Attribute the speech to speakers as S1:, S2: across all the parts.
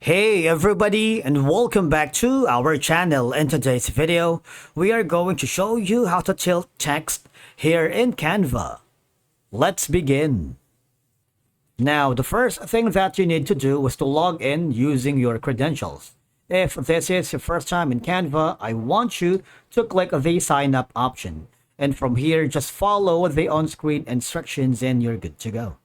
S1: Hey everybody, and welcome back to our channel. In today's video, we are going to show you how to tilt text here in Canva. Let's begin. Now, the first thing that you need to do is to log in using your credentials. If this is your first time in Canva, I want you to click the sign up option. And from here, just follow the on-screen instructions and you're good to go.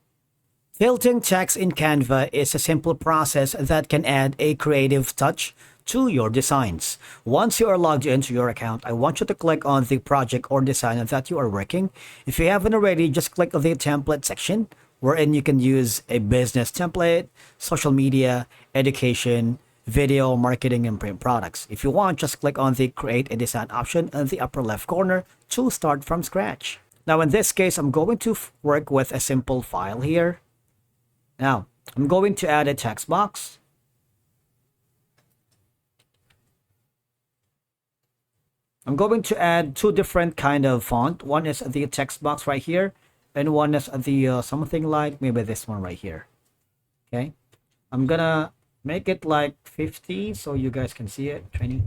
S1: Tilting text in Canva is a simple process that can add a creative touch to your designs. Once you are logged into your account, I want you to click on the project or design that you are working. If you haven't already, just click on the template section, wherein you can use a business template, social media, education, video, marketing, and print products. If you want, just click on the create a design option in the upper left corner to start from scratch. Now, in this case, I'm going to work with a simple file here. Now, I'm going to add a text box. I'm going to add two different kind of font. One is the text box right here, and one is the something like maybe this one right here. Okay, I'm gonna make it like 50 so you guys can see it. 20.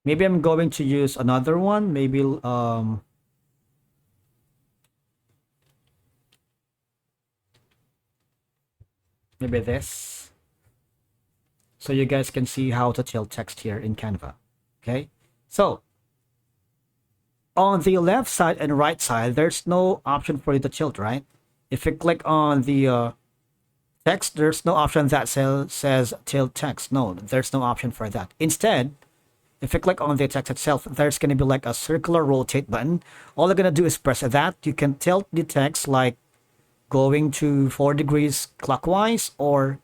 S1: Maybe I'm going to use another one. Maybe this. So you guys can see how to tilt text here in Canva. Okay. So on the left side and right side, there's no option for you to tilt, right? If you click on the text, there's no option that says tilt text. No, there's no option for that. Instead, if you click on the text itself, there's going to be like a circular rotate button. All you're going to do is press that. You can tilt the text like going to 4 degrees clockwise or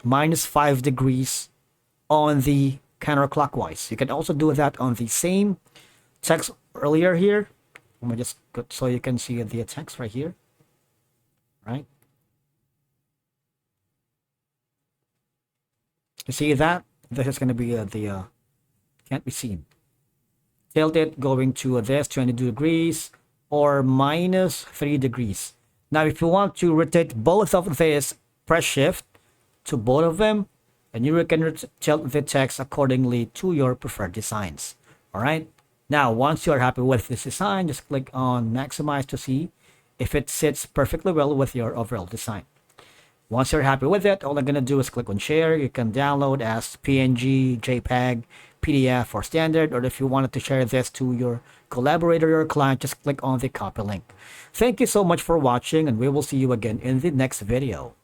S1: -5 degrees on the counterclockwise. You can also do that on the same text earlier here. Let me just go so you can see the text right here. Right? You see that? This is going to be can't be seen. Tilt it going to this 22 degrees or -3 degrees. Now, if you want to rotate both of this, press shift to both of them, and you can tilt the text accordingly to your preferred designs. All right. Now, once you're happy with this design, just click on maximize to see if it sits perfectly well with your overall design. Once you're happy with it, all I'm going to do is click on share. You can download as PNG, JPEG, PDF, or standard, or if you wanted to share this to your collaborator or client, just click on the copy link. Thank you so much for watching, and we will see you again in the next video.